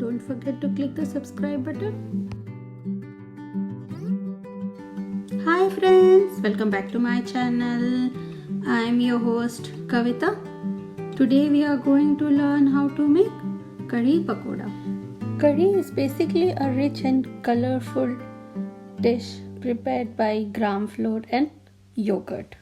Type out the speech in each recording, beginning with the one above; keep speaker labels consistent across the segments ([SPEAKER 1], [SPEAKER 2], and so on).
[SPEAKER 1] Don't forget to click the subscribe button. Hi friends, welcome back to my channel. I am your host Kavita. Today we are going to learn how to make curry pakoda. Curry is basically a rich and colorful dish prepared by gram flour and yogurt.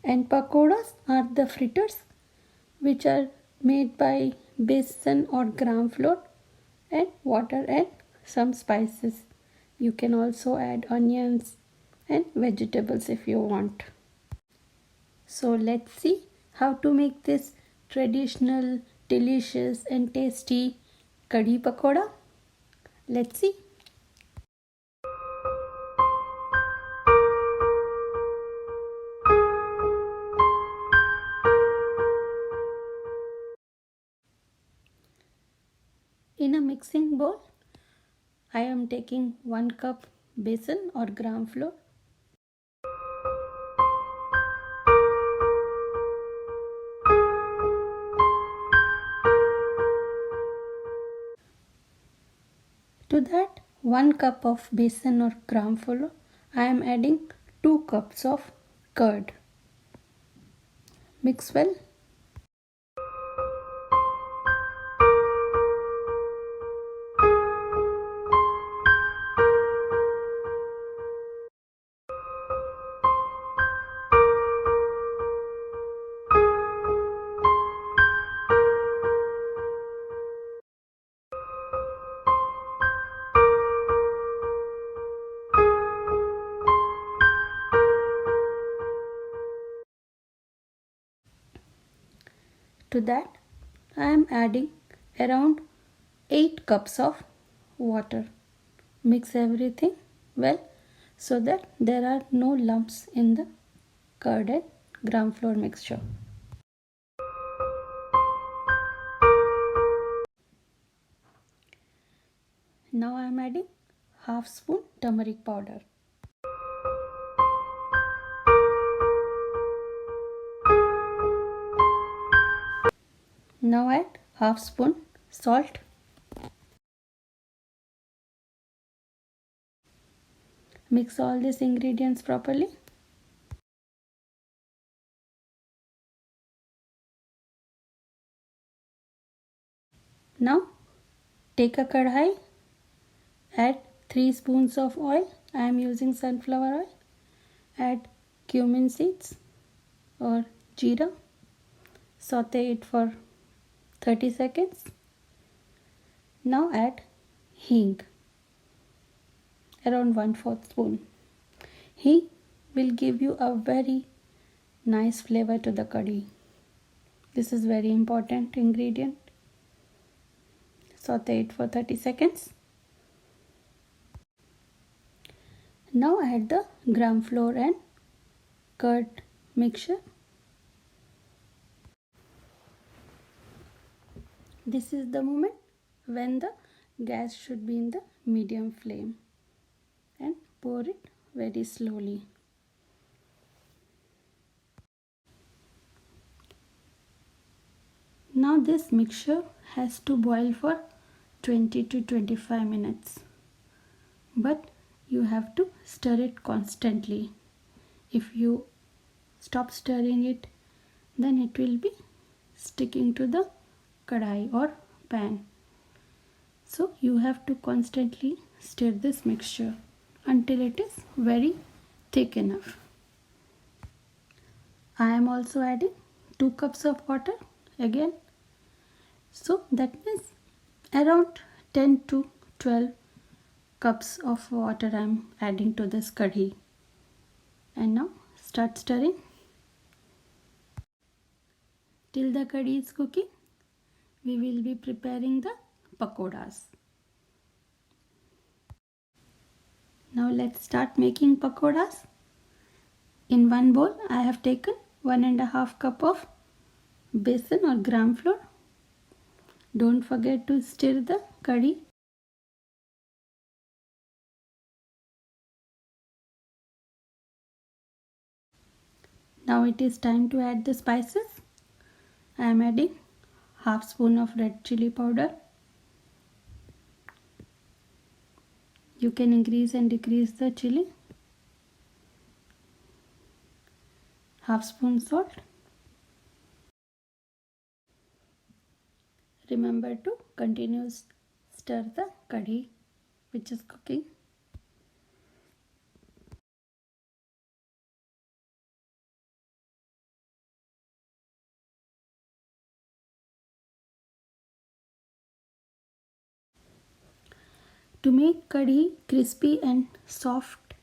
[SPEAKER 1] And pakodas are the fritters which are made by besan or gram flour and water and some spices. You can also add onions and vegetables if you want. So let's see how to make this traditional, delicious and tasty curry pakoda. Let's see. In a mixing bowl, I am taking 1 cup besan or gram flour. To that 1 cup of besan or gram flour, I am adding 2 cups of curd. Mix well. To that, I am adding around 8 cups of water. Mix everything well so that there are no lumps in the curd and gram flour mixture. Now I am adding half spoon turmeric powder. Now add half spoon salt. Mix all these ingredients properly. Now take a kadhai, add 3 spoons of oil. I am using sunflower oil. Add cumin seeds or jeera. Saute it for 30 seconds. Now add hing, around 1/4 spoon. Hing will give you a very nice flavor to the curry. This is very important ingredient. Saute it for 30 seconds. Now add the gram flour and curd mixture. This is the moment when the gas should be in the medium flame and pour it very slowly. Now this mixture has to boil for 20 to 25 minutes. But you have to stir it constantly. If you stop stirring it, then it will be sticking to the kadai or pan. So you have to constantly stir this mixture until it is very thick enough. I am also adding 2 cups of water again. So that means around 10 to 12 cups of water I am adding to this curry. And now start stirring. Till the curry is cooking, we will be preparing the pakodas. Now let's start making pakodas. In one bowl I have taken 1.5 cup of besan or gram flour. Don't forget to stir the curry. Now it is time to add the spices. I am adding half spoon of red chili powder, You can increase and decrease the chili. Half spoon salt. Remember to continue stir the curry which is cooking. To make curry crispy and soft,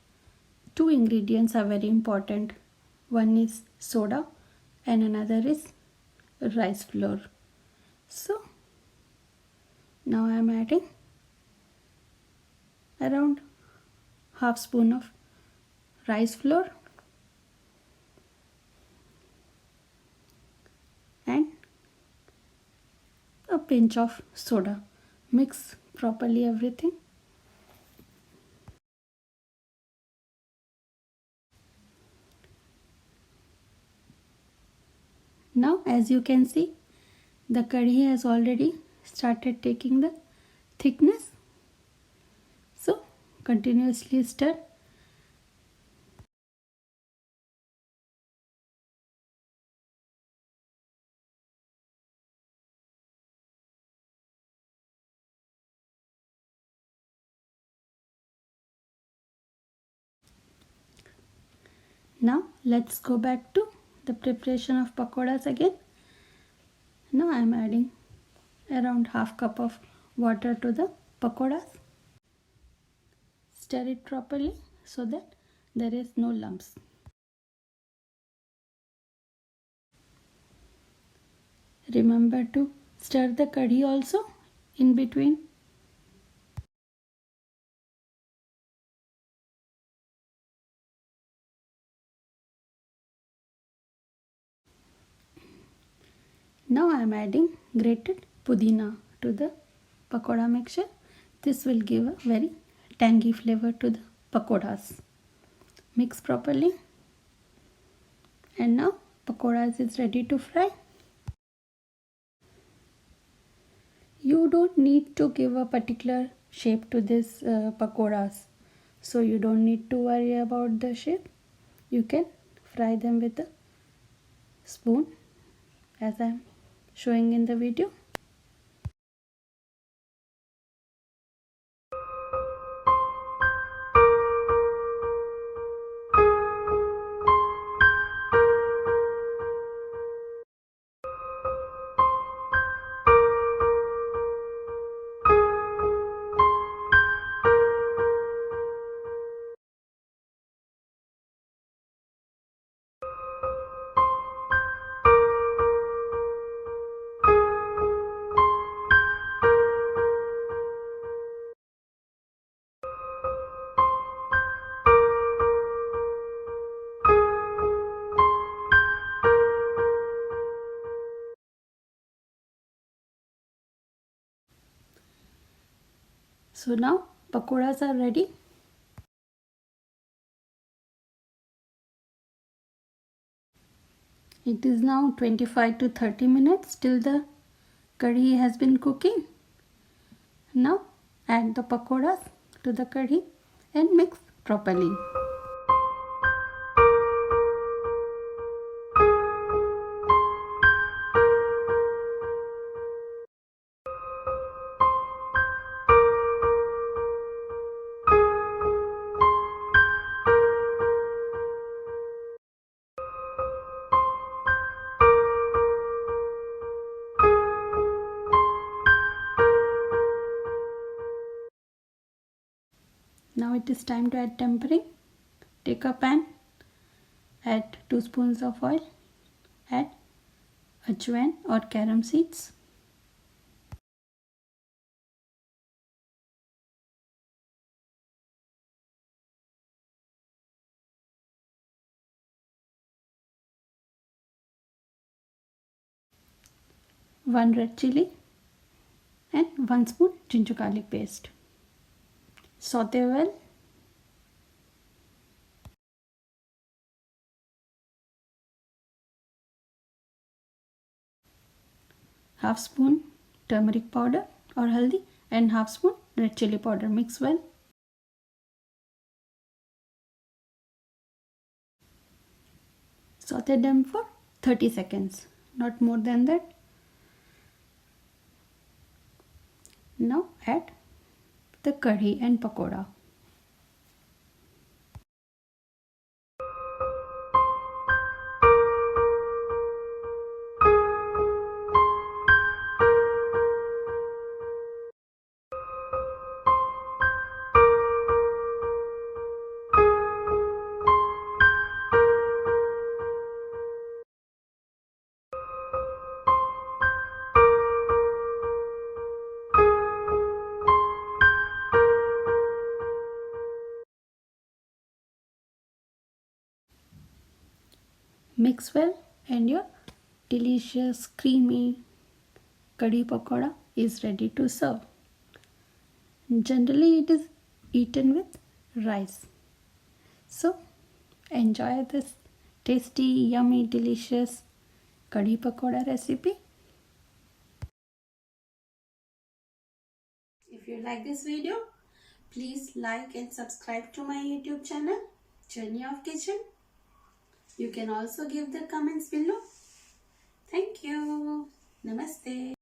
[SPEAKER 1] two ingredients are very important. One is soda and another is rice flour. So now I am adding around half spoon of rice flour and a pinch of soda. Mix properly everything. Now as you can see, the curry has already started taking the thickness. So continuously stir. Now let's go back to the preparation of pakoras again. Now I am adding around half cup of water to the pakoras. Stir it properly so that there is no lumps. Remember to stir the curry also in between. Now I am adding grated pudina to the pakoda mixture. This will give a very tangy flavor to the pakodas. Mix properly. And now pakodas is ready to fry. You don't need to give a particular shape to this pakodas. So you don't need to worry about the shape. You can fry them with a spoon as I am showing in the video. So now pakoras are ready. It is now 25 to 30 minutes till the curry has been cooking. Now add the pakoras to the curry and mix properly. Now it is time to add tempering. Take a pan, add 2 spoons of oil, add ajwain or carom seeds, one red chili and 1 spoon ginger garlic paste. Saute well. Half spoon turmeric powder or haldi and half spoon red chili powder. Mix well. Saute them for 30 seconds, not more than that. Now add the curry and pakoda. Mix well and your delicious creamy curry pakoda is ready to serve. Generally it is eaten with rice. So enjoy this tasty, yummy, delicious curry pakoda recipe. If you like this video, please like and subscribe to my YouTube channel, Journey of Kitchen. You can also give the comments below. Thank you. Namaste.